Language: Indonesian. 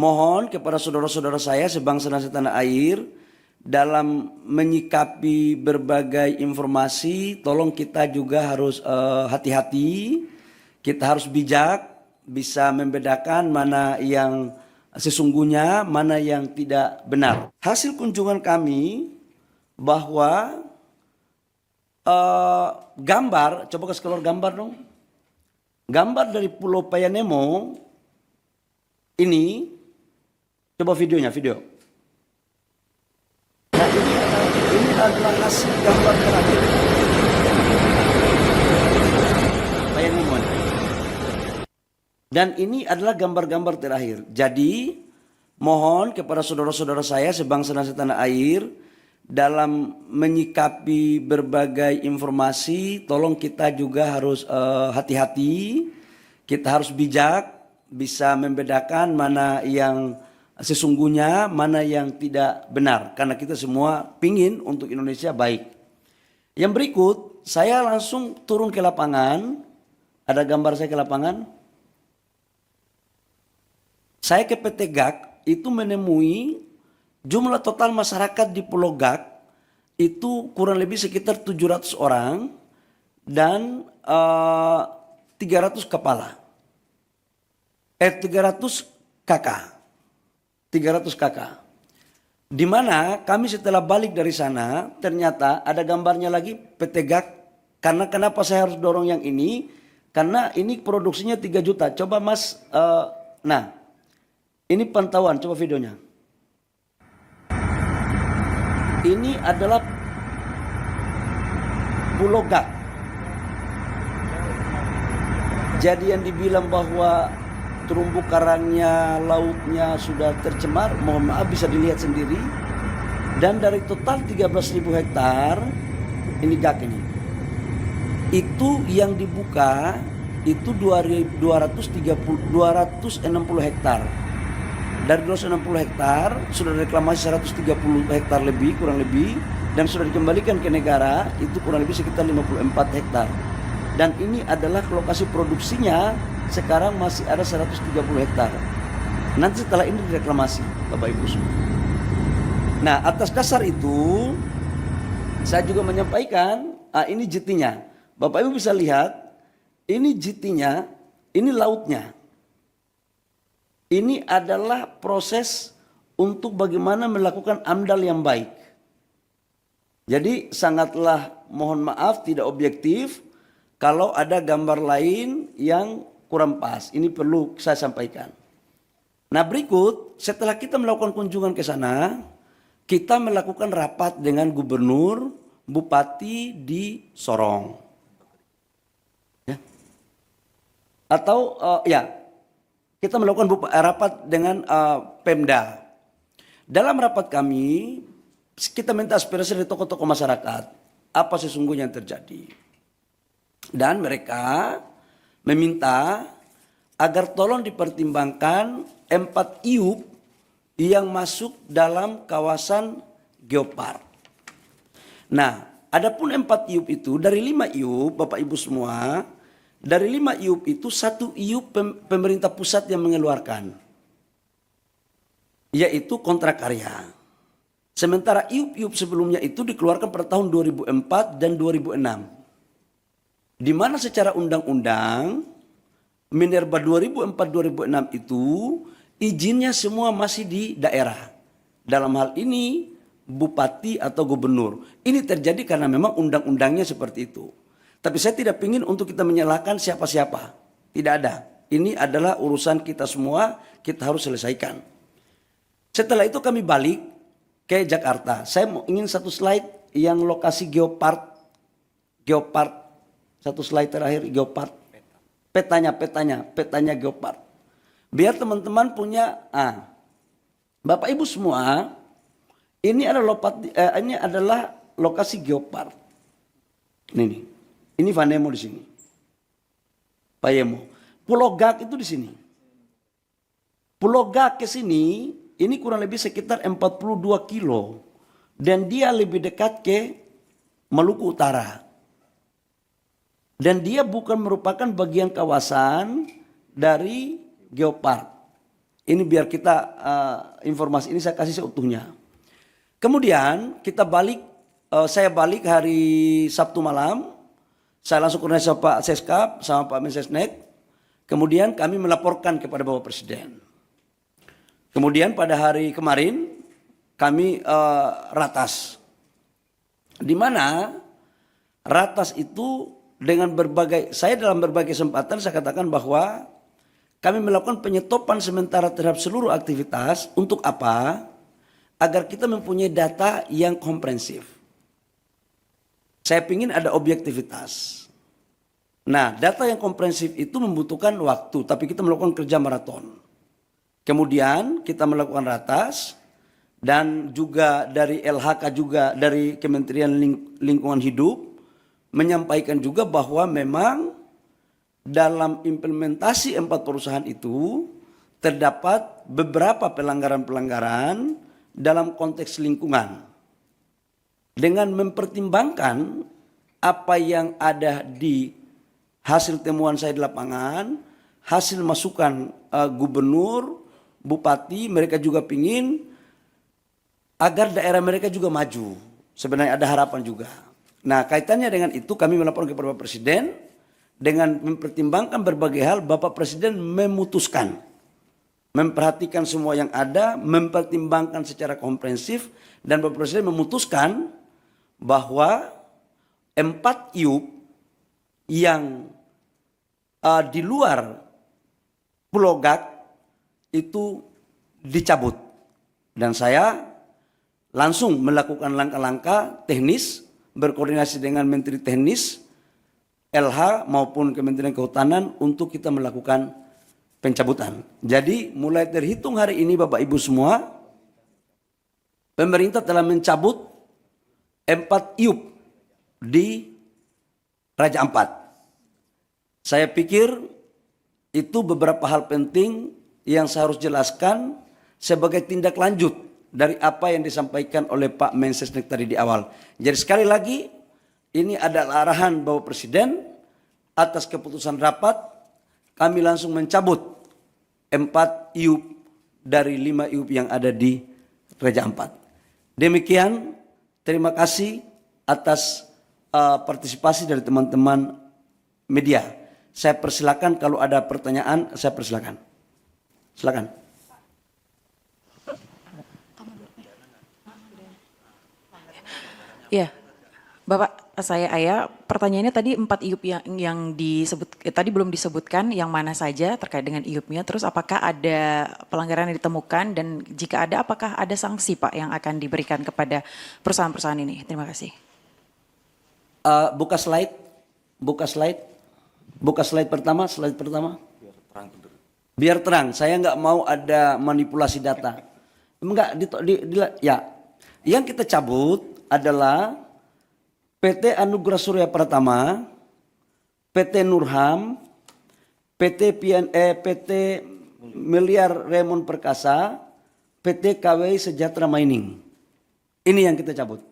mohon kepada saudara-saudara saya sebangsa dan setanah air dalam menyikapi berbagai informasi, tolong kita juga harus hati-hati, kita harus bijak, bisa membedakan mana yang sesungguhnya, mana yang tidak benar. Hasil kunjungan kami bahwa gambar, coba kasih keluar gambar dong. Gambar dari Pulau Payanemo ini, coba videonya, video. Nah ini adalah hasil gambar terakhir. Payanemo. Dan ini adalah gambar-gambar terakhir. Jadi mohon kepada saudara-saudara saya sebangsa dan setanah air dalam menyikapi berbagai informasi, tolong kita juga harus hati-hati, kita harus bijak, bisa membedakan mana yang sesungguhnya, mana yang tidak benar. Karena kita semua pingin untuk Indonesia baik. Yang berikut, saya langsung turun ke lapangan. Ada gambar saya ke lapangan. Saya ke PT GAK itu menemui jumlah total masyarakat di Pulau GAK itu kurang lebih sekitar 700 orang dan 300 kepala. 300 kakak. 300 kakak. Di mana kami setelah balik dari sana ternyata ada gambarnya lagi PT GAK. Karena kenapa saya harus dorong yang ini? Karena ini produksinya 3 juta. Coba Mas, nah ini pantauan, coba videonya. Ini adalah Pulau GAK. Jadi yang dibilang bahwa terumbu karangnya, lautnya sudah tercemar, mohon maaf bisa dilihat sendiri. Dan dari total 13.000 hektar, ini GAK ini. Itu yang dibuka itu 260 hektar. Dari 260 hektar sudah reklamasi 130 hektar lebih, kurang lebih, dan sudah dikembalikan ke negara itu kurang lebih sekitar 54 hektar. Dan ini adalah lokasi produksinya sekarang masih ada 130 hektar. Nanti setelah ini direklamasi, Bapak Ibu semua. Nah, atas dasar itu saya juga menyampaikan, ini JT-nya. Bapak Ibu bisa lihat, ini JT-nya, ini lautnya. Ini adalah proses untuk bagaimana melakukan AMDAL yang baik. Jadi sangatlah mohon maaf tidak objektif kalau ada gambar lain yang kurang pas. Ini perlu saya sampaikan. Nah berikut setelah kita melakukan kunjungan ke sana, kita melakukan rapat dengan gubernur, bupati di Sorong. Ya. Atau kita melakukan rapat dengan Pemda. Dalam rapat kami, kita minta aspirasi dari tokoh-tokoh masyarakat. Apa sesungguhnya yang terjadi. Dan mereka meminta agar tolong dipertimbangkan 4 IUP yang masuk dalam kawasan Geopark. Nah, adapun 4 IUP itu, dari 5 IUP, Bapak Ibu semua, dari 5 IUP itu 1 IUP pemerintah pusat yang mengeluarkan, yaitu kontrak karya. Sementara IUP-IUP sebelumnya itu dikeluarkan pada tahun 2004 dan 2006. Di mana secara undang-undang Minerba 2004-2006 itu izinnya semua masih di daerah. Dalam hal ini bupati atau gubernur. Ini terjadi karena memang undang-undangnya seperti itu. Tapi saya tidak ingin untuk kita menyalahkan siapa-siapa. Tidak ada. Ini adalah urusan kita semua, kita harus selesaikan. Setelah itu kami balik ke Jakarta. Saya ingin satu slide yang lokasi Geopark. Geopark. Satu slide terakhir Geopark. Petanya Geopark. Biar teman-teman punya, Bapak Ibu semua, ini adalah lokasi Geopark. Ini nih. Ini Vanemo di sini. Payemo. Pulau GAK itu di sini. Pulau GAK ke sini, ini kurang lebih sekitar 42 kilo. Dan dia lebih dekat ke Maluku Utara. Dan dia bukan merupakan bagian kawasan dari Geopark. Ini biar kita informasi ini saya kasih seutuhnya. Kemudian kita balik, saya balik hari Sabtu malam, saya langsung koordinasi sama Pak Seskap sama Pak Mensesnek. Kemudian kami melaporkan kepada Bapak Presiden. Kemudian pada hari kemarin kami ratas, di mana ratas itu dengan berbagai, saya dalam berbagai kesempatan saya katakan bahwa kami melakukan penyetopan sementara terhadap seluruh aktivitas. Untuk apa? Agar kita mempunyai data yang komprehensif. Saya ingin ada objektivitas. Nah, data yang komprehensif itu membutuhkan waktu, tapi kita melakukan kerja maraton. Kemudian kita melakukan ratas, dan juga dari LHK juga dari Kementerian Lingkungan Hidup menyampaikan juga bahwa memang dalam implementasi 4 perusahaan itu terdapat beberapa pelanggaran-pelanggaran dalam konteks lingkungan. Dengan mempertimbangkan apa yang ada di hasil temuan saya di lapangan, hasil masukan gubernur, bupati, mereka juga pingin agar daerah mereka juga maju. Sebenarnya ada harapan juga. Nah, kaitannya dengan itu kami melaporkan kepada Bapak Presiden. Dengan mempertimbangkan berbagai hal, Bapak Presiden memutuskan, memperhatikan semua yang ada, mempertimbangkan secara komprehensif, dan Bapak Presiden memutuskan bahwa 4 IUP yang di luar Pulau Gak itu dicabut. Dan saya langsung melakukan langkah-langkah teknis, berkoordinasi dengan Menteri Teknis, LH maupun Kementerian Kehutanan untuk kita melakukan pencabutan. Jadi mulai terhitung hari ini Bapak Ibu semua, pemerintah telah mencabut 4 IUP di Raja Ampat. Saya pikir itu beberapa hal penting yang saya harus jelaskan sebagai tindak lanjut dari apa yang disampaikan oleh Pak Mensesnek tadi di awal. Jadi sekali lagi, ini adalah arahan Bapak Presiden atas keputusan rapat, kami langsung mencabut 4 IUP dari 5 IUP yang ada di Raja Ampat. Demikian, terima kasih atas partisipasi dari teman-teman media. Saya persilakan kalau ada pertanyaan, saya persilakan. Silakan. Ya, Bapak, saya Aya. Pertanyaannya tadi 4 IUP yang disebut tadi belum disebutkan yang mana saja terkait dengan IUP-nya. Terus apakah ada pelanggaran yang ditemukan dan jika ada, apakah ada sanksi Pak yang akan diberikan kepada perusahaan-perusahaan ini? Terima kasih. Buka slide pertama. Biar terang. Saya nggak mau ada manipulasi data. Enggak, ya. Yang kita cabut adalah PT Anugerah Surya Pratama, PT Nurham, PT Miliar Raymond Perkasa, PT KWI Sejahtera Mining. Ini yang kita cabut.